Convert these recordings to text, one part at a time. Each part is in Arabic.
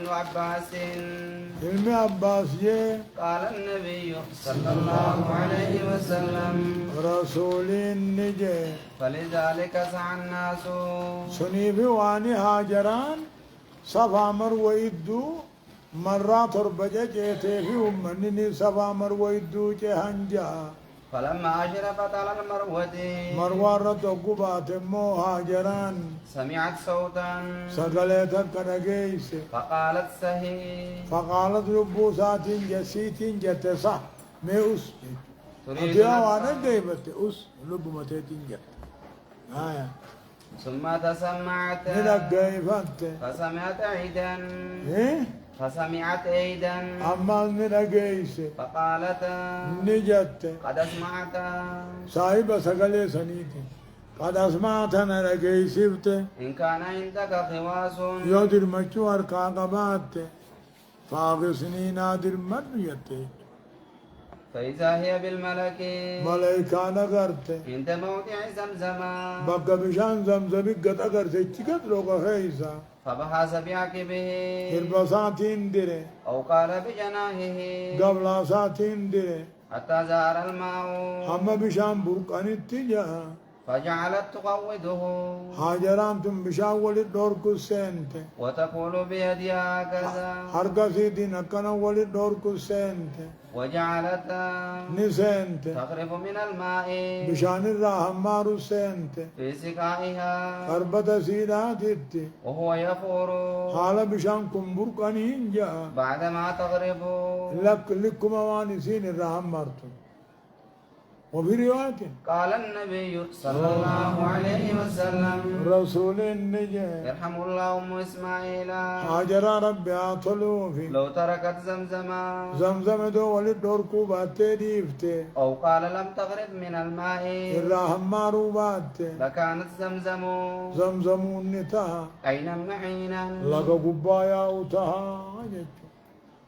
ابن عباس علم عباس جي قال النبي صلى الله عليه وسلم رسول نجي فلذلك سعى الناس سني في واني هاجران صفا مروة يدو مرات ربجة جيتي في أمني صفا مروة يدو جهنجا فلما أشرفت على المروة مروة رتقبات مو هاجران سمعت صوتا سقلتك كنجيس فقالت سهي فقالت لبوسات جسيت جتسح ميوس تريد أتيا نفسها. وانا جيبت أس لب متيتين جت آية ثم تسمعت من الجيفت فسمعت عيدا إيه فسمعت عيدا أما من الجيس فقالت نجت قد أسمعت صاحب سقلي سنيتي قد أسمعت أنا لجيسفت إن كان عندك خواص يودر مشوار كاغبات فاغسني نادر من يتي فإذا هي بالملك ملائكة نغرت عند موضع زمزم بقى بشان زمزم قد أغرت تشكت لوغ خيسا فبحث بعقبه إربساتين dire أو قال بجناحه قبل ساتين dire حتى زار الماء أما بشان برقان التجاه فجعلت تقوده هاجران تم بشان ولد دور كسنت وتقول بيدها هكذا هرقا سيدين أكنا ولد دور كسنت وجعلت نسنت تغرف من الماء بشان الراهم مارو سنت في سقائها أربت سيدات التي وهو يفور حالا بشان كم برقانين جاء بعدما تغرب لكم وانسين الراهم مارتو وفي رواية قال النبي صلى الله عليه وسلم رسول النجاة يرحم الله أم إسماعيل هاجر ربي أطلو في لو تركت زمزم زمزم دو ولد دور كوبات ديفته أو قال لم تغرب من الماء الراهم مارو بات لكانت زمزم زمزم النتاها عينا معينا لغا قبايا وتها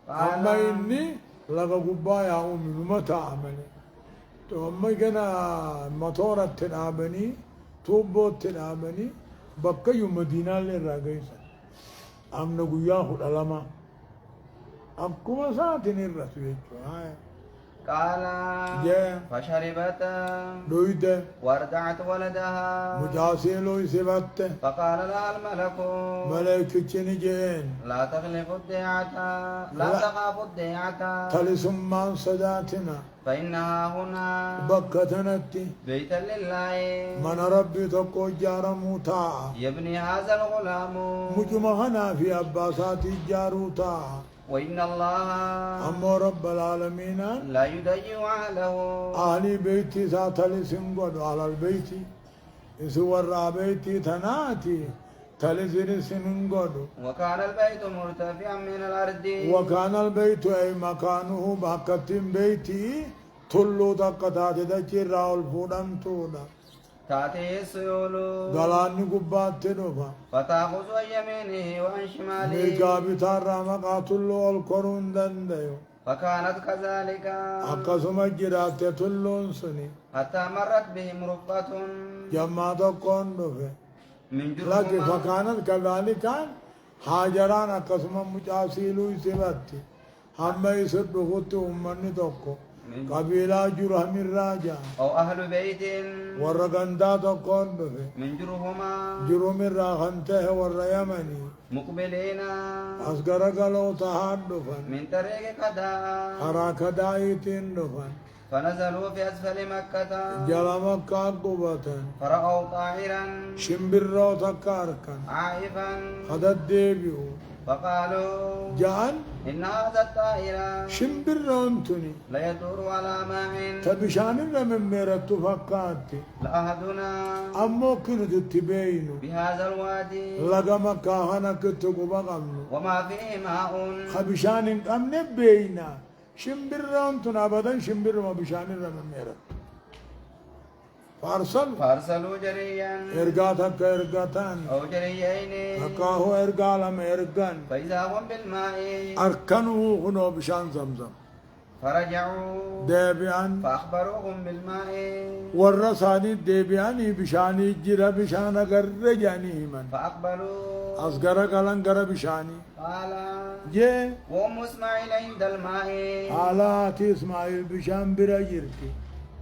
أما إني لغا قبايا أمي متى عملي أما كنا مطورة تنابني توبو تنابني بقى يوم مدينة للرقيسة أمنا قياه الألمة أبكما ساتين الرسول قال جاء فشربت دويت وردعت ولدها مجاسيلو سبت فقال لها الملك ملائكة جين لا تخلف الديعة لا تخاف الديعة تلسمان صداتنا فإنها هنا بكتنتي بيتا لله من ربي تقو جار موتا يبني هذا الغلام مجمعنا في أباسات جاروتا وإن الله أما رب العالمين لا يضيع أهله أهل بيتي ساتلي سنقود على البيت سور بيتي تناتي تلزر سنقود وكان البيت مرتفعا من الأرض وكان البيت أي مكانه بكتم بيتي تلو تقطات تجير راول فودان تودا تأتيه السيول دلاني قبات تنوفا فتأخذ عن يمينه وعن شماله ميقا بتار مقاتلو القرون دنديو فكانت كذلك أقسم جرات تلون سني حتى مرت بهم رفقة جماعة قندوفه من لكن جرهما فكانت كذلك هاجران أقسم مجاسيلو سبتي هم يسد خط أمني توكو قبيلة جرهم الراجع أو أهل بيت ورغندا تقندوفه من جرهما جرم الراغنته والريمني مقبلين أصغر قلو تهدفا من طريق قدا حراك دايتين دفا فنزلوا في أسفل مكة جل مكة قبة فرأوا طائرا شمبرو تكاركا عائفا قد الديبيو فقالوا جان إن هذا الطائر شمبرو انتني لا يدور على ماء تبشان من ميرت فكاتي لأحدنا أمو كنت تبينو بهذا الوادي لغا مكة هنا كتقو بغمنو وما فيه ماء خبشان أمن بينا شمبرو انتنا أبدا شمبرو ما بشان من ميرت فأرسلوا جريا إرقاتك إرقاتان أو جريين أكاهو إرقالم إرقان فإذا هم بالماء أركنه هنا بشان زمزم فرجعوا ديبيان فأخبروهم بالماء ورساني ديبياني بشاني جرى بشان أقر جاني من فأقبلوا أصغر قلن قرب بشاني قال جي وأم إسماعيل عند الماء حالات إسماعيل بشان برجرتي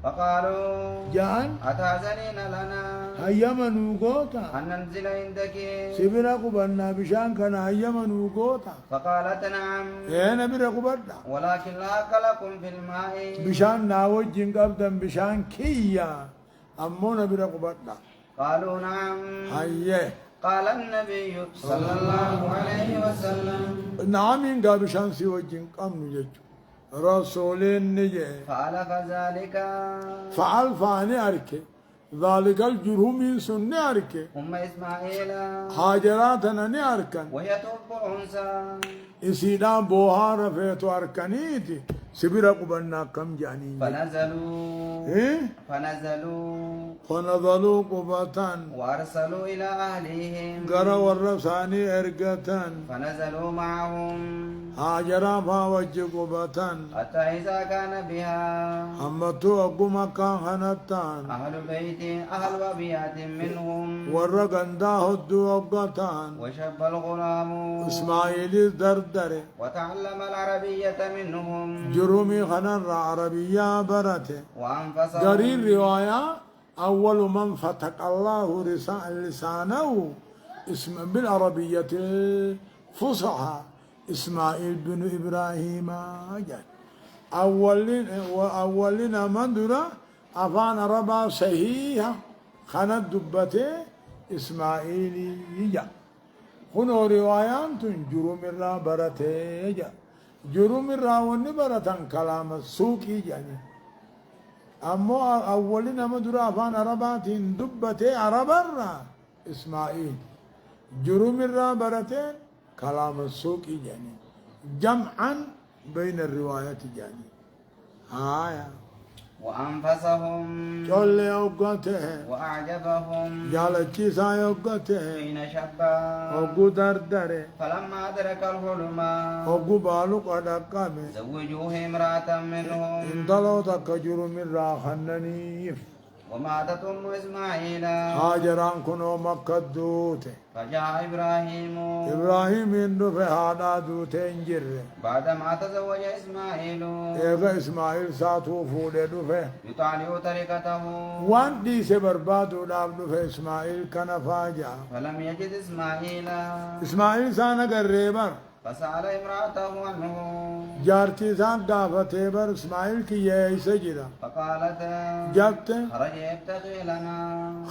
فقالوا جان أتأذنين لنا هيا منوغوتا أن ننزل عندك سبرا قبنا بشان كان هيا منوغوتا فقالت نعم انا برا قبنا ولكن لا أكلكم في الماء بشان ناوجين قبدا بشان كيا أمونا برا قبنا قالوا نعم هيا قال النبي صلى الله عليه وسلم نعمين قابل بشان سيوجين قم نججو رسولين نجي فعل فذلك فعل فاني أركي ذلك الجرهم سنة أركي أم إسماعيل حاجراتنا نأركن وهي تحب الأنثى إسيدا بوها رفيتو أركنيتي سبرا قبنا كم جانين فنزلوا إيه؟ فنظلوا قبة وأرسلوا إلى أهليهم قرى والرساني أرقة فنزلوا معهم هاجرا فاوج قبة حتى إذا كان بها أمتو أقوم كان هنتان أهل وبيات منهم ورقندا هدو أقتان وشب الغلام إسماعيل الدردر وتعلم العربية منهم جرومي خنر عربية برته وأنفسه قرير رواية أول من فتح الله لسانه اسم بالعربية الفصحى إسماعيل بن إبراهيم جل أولنا من درا أفان ربا صحيحة خانت دبته إسماعيلي جل هنا روايات جروم الرا برته جل جروم الرا ونبرتن كلام السوقي جل أما أولنا من درا أفان ربا دبته عربا إسماعيل جروم الرا برته كلام السوق يعني جمعا بين الروايات يعني هايا وأنفسهم جل يوقته وأعجبهم جالتشي سا يوقته حين شبا وقو دردره فلما أدرك الحلم وقو بالو قدقامه زوجوه امرأة منهم انطلو تكجر من راخننيف وماتت أم إسماعيل هاجران كنو مكة دوته فجاء إبراهيم إنه في هذا دوته انجر بعدما تزوج إسماعيل إيغا إسماعيل ساتو فوله دوفه يطالع تركته وان دي سے برباد اولاد في اسماعیل کنا فاجا فلم يجد اسماعیل سان اگر ریبر فسأل امرأته عنه جارتی سان دعوتے بر اسماعیل کی یہ ایسے جرا فقالت جبت خرج يبتغي لنا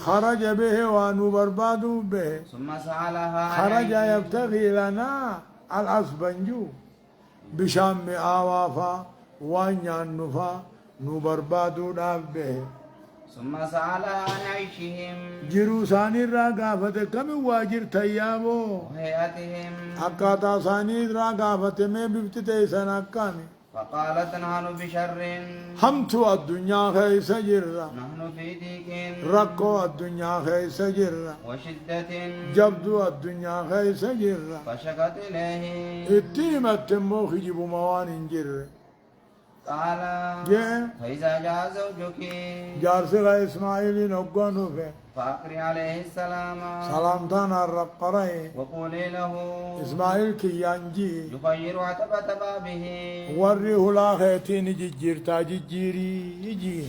خرج به وانو بربادو به ثم سألها خرج يبتغي لنا الاسبنجو بشام میں آوافا وانیان نفا نو بربادو داب به ثم سألها عن عيشهم جرو ثاني را غافت كم واجر تيابو وهيئتهم أكاتا ثاني را غافت میں بفتتے سنا کامی فقالت نحن بشر هم تو الدنيا خيس جرا نحن في ضيق ركو الدنيا خيس جرا وشدة جبدو الدنيا خيس جرا فشكت إليه اتيمت موخي جبو موان جرا قال جاء فإذا جاء زوجك جارسغا إسماعيل نقانو في فأقري عليه السلام سلام تانا الرقرأي وقولي له إسماعيل كيانجي يخير عتبة بابه وريه لا خيتين جيرتا جيري يجي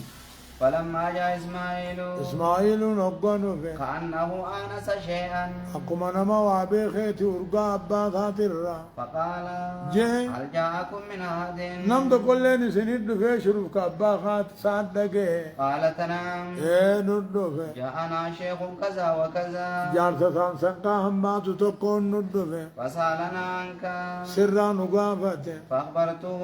فلما جاء إسماعيل نقانو في كأنه آنس شيئا أقوم نما وابي خيتي ورقا أبا خاطر فقال جاء هل جاءكم من أحد نمد كلين سنيد في شروف كأبا خات سات دقه قالت نعم ايه ندو في جاءنا شيخ كذا وكذا جارتا سان سنقا هماتو تكون ندو في فسألنا عنك سرا نقافت فأخبرته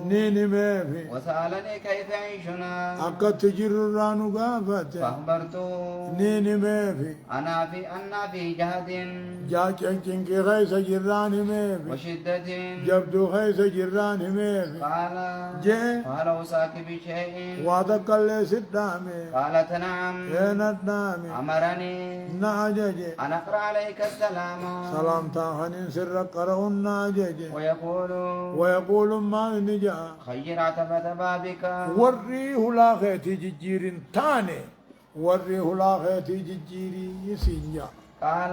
نيني ميفي وسألني كيف يعيشنا أكا تجر رانو قافت فأخبرته نيني ميفي أنا في جهد جاك انكي خيس جراني ميفي وشدة جبدو خيس جراني ميفي قال جاء قال أوصاك بشيء وادك اللي سدامي قالت نعم ايه ندامي أمرني ناجج أن أقرأ عليك السلام سلام تاخنين سر قرأ ناجج ويقول ما نجا خير عتبة بابك وريه لا خيتي ججير تاني وريه لا خيتي ججيري سينجا قال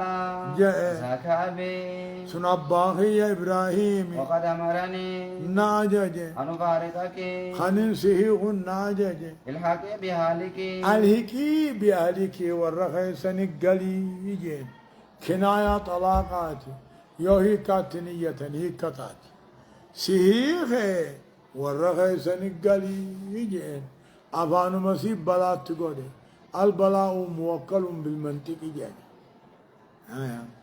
جاء. ذاك أبي سن أباخي إبراهيم وقد أمرني ناجج أن أفارقك خنين سهيغ ناجج الحق بهالك الهكي بأهلك والرخيص نقلي يجين كناية طلاقات يوهيكات نية هيكتات سهيغ والرخيص نقلي يجين أفان مسيب بلاء تقولي البلاء موكل بالمنطق يجين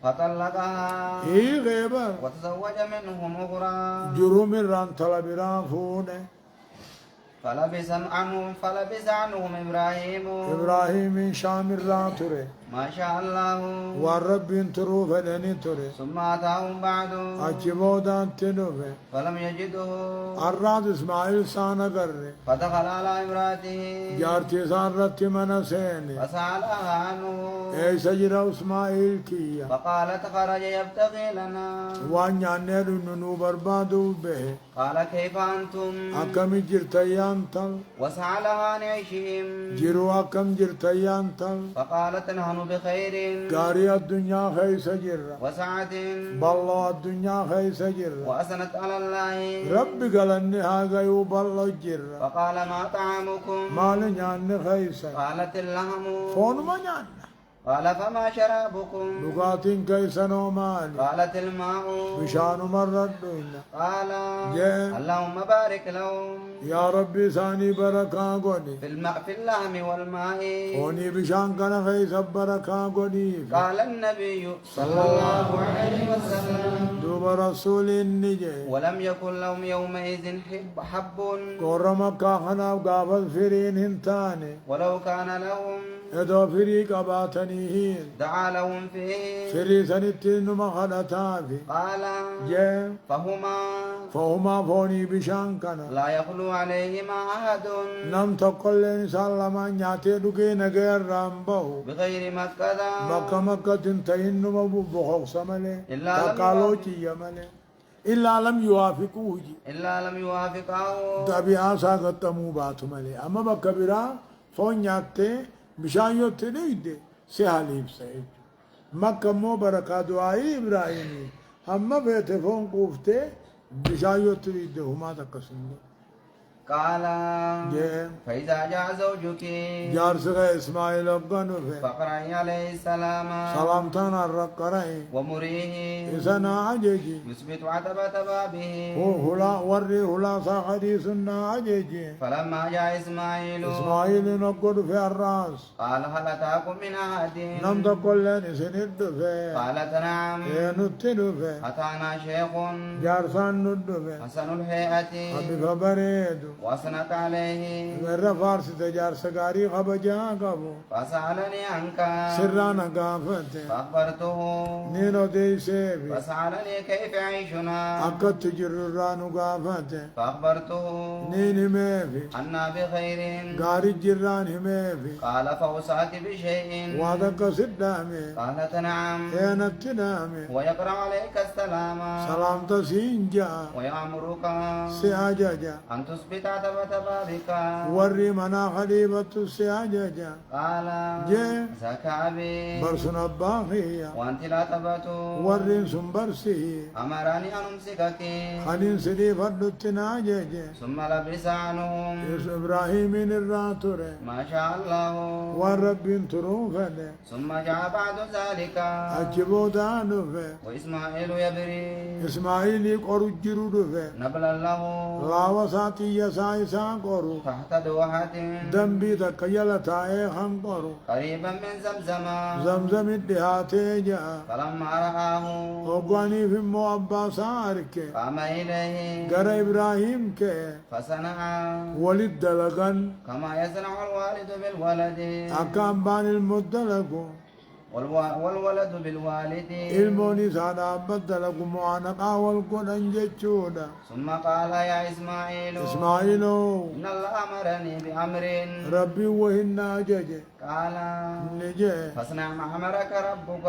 فطلقها هي غيبة وتزوج منهم أخرى جروم الران طلب رافونه فلبس عنهم إبراهيم شام الراتره ما شاء الله والرب انترو فلني تره ثم أتاهم بعد أجبودان تنوفه فلم يجده الراد إسماعيل سانا قرر فدخل على امرأته جارتي سارت من سيني فسألها عنه اي سجر إسماعيل كيا فقالت خرج يبتغي لنا وان يعنير ننو بربادو به قال كيف أنتم أكم جرتيان تل وسألها عن عيشهم جرو أكم جرتيان تل فقالت نحن بخير قاري الدنيا خيس جر وسعة بالله الدنيا خيس جر وأثنت على الله ربي قال انها غيو بالله جر فقال ما طعامكم مال نيان خيس قالت اللحم فون ما نيان قال فما شرابكم لغاتين كيسنو مالي قالت الماء بشان مرد دوينا قال جاء. اللهم بارك لهم يا ربي ثاني بركة قولي في اللحم والماء فوني بشان كان خيس بركة قولي قال النبي صلى الله عليه وسلم دوب رسول النجي ولم يكن لهم يومئذ حب قرمك خنا قابل فرين هنتاني ولو كان لهم ادو فريق اباتنيهين دعا لهم فيه فري سنتين مخلطافي قال جاء فهما فوني بشان كان لا يخلو عليهما أحد نم تقل إن شاء الله ما نياتي دوكي نغير رامبو بغير مكة بكا مكة تنتهين مبو بخوص سمالي إلا لم تقالو چي يمالي إلا لم يوافقوه جي إلا لم يوافقه تابي آسا قطمو باتو مالي أما بكا برا فون نياتي بشان يوتي نيدي سيحاليب سيد مكة مو بركة دعائي إبراهيمي هم بيت فون قوفتي بشان يوتي نيدي هما تقسم قال جاء. فإذا جاء زوجك جارسك إسماعيل أبغانو في فاقرأي عليه السلام سلامتان الرقرأي ومريه إسانا عجيجي يثبت عتبة بابه هو هلا وري هلا ساخدي سنة عجيجي فلما جاء إسماعيل إسماعيل نقود في الراس قال هل أتاكم من أحد نم تقول لن سند في قالت نعم نتن في أتانا شيخ جارسان ند في حسن الهيئة أبي خبريد وأثنت عليه غير فارس تجار سكاري خبجا قبو فسألني عنك سرانا قافت فأخبرته نينو دي سيبي فسألني كيف عيشنا أكد تجررانو قافت فأخبرته نيني ميفي أنا بخير غاري جيران ميفي قال فأوصاك بشيء وادك سدامي قالت نعم كانت تنامي ويقرأ عليك السلام سلام تسينجا ويأمرك سياجاجا أن تثبت عتبة بابك وري منا خليبة سياجاجا قال جاء. ذاك أبي برسن الباخية وأنت لا تبت وري سنبرسي أمرني أن أمسكك خلين سدي فردتنا جاجا ثم لبس عنهم يس إبراهيم الراتور ما شاء الله والرب تروفن ثم جاء بعد ذلك أجبو دانوف وإسماعيل يبري إسماعيل قرو جرودوف نبلا له لا وساتي يسايسا قرو تحت دوحة دنبي تكيل تاي خم قرو قريبا من زمزم زمزم الدهاتي جاء فلما رآه وقواني في موابا سارك قام إليه قر إبراهيم كي فصنع ولد دلغن كما يصنع الوالد بالولد أكام بان المدلقو والولد بالوالد الموني سادا بدلقو معانقا والقرن جتشودا ثم قال يا إسماعيل إسماعيل إن الله أمرني بأمر ربي وهنا جج قال نجي فاصنع ما أمرك ربك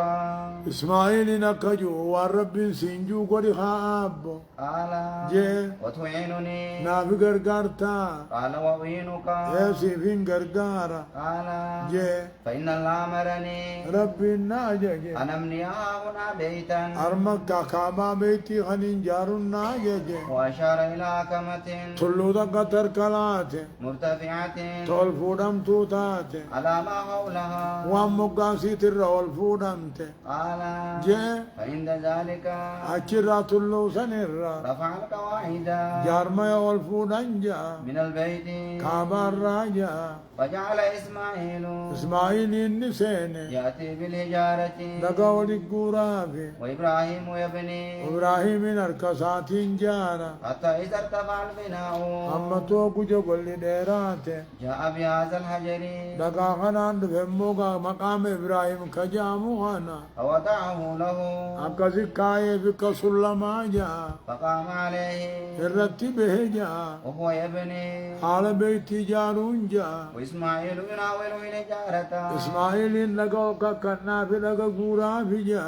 إسماعيل نكجو والرب سينجو قولي خاب قال جي وتعينني نافي غرغرتا قال وأعينك ياسفين غرغارا قال جي فإن الله أمرني ربي ناجي أن أبني هنا بيتا أرمك كعبة بيتي خنين جارون ناجي وأشار إلى كمة تلو قطر كلات مرتفعة تول فودم توتات على ما حولها وامقاسي ترول فودمت قال جي فعند ذلك أجرا تلو سنرا رفع القواعد جارما والفودنجا من البيت كعبة الراجا فجعل إسماعيل إسماعيل النسين يأتي بالحجارة لقول القرافي وإبراهيم يبني إبراهيم الكسات جارا حتى إذا ارتفع البناء أما توقو جقل ديرات جاء بهذا الحجر لقا خنان دفموغا مقام إبراهيم كجامو خانا فوضعه له أكسي كاي بك سلما جا فقام عليه الرتي به جا وهو يبني حال بيتي جارون جا وإسماعيل يناول الحجارة إسماعيل لقا كنا في لقا قرافي جا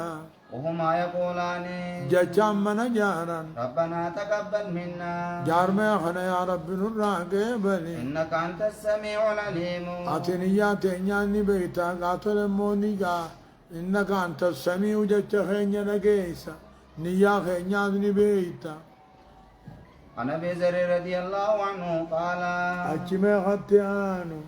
وهما يقولان جاچام من جارا ربنا تقبل منا جار میں خنا يا رب نراقي بلي إنك أنت السميع العليم أتنيا تنياني بيتا قاتل مونيكا إنك أنت السميع جاچ خينيا نجيسا نيا خينيا بيتا عن أبي ذر رضي الله عنه قال أجمع خطيانو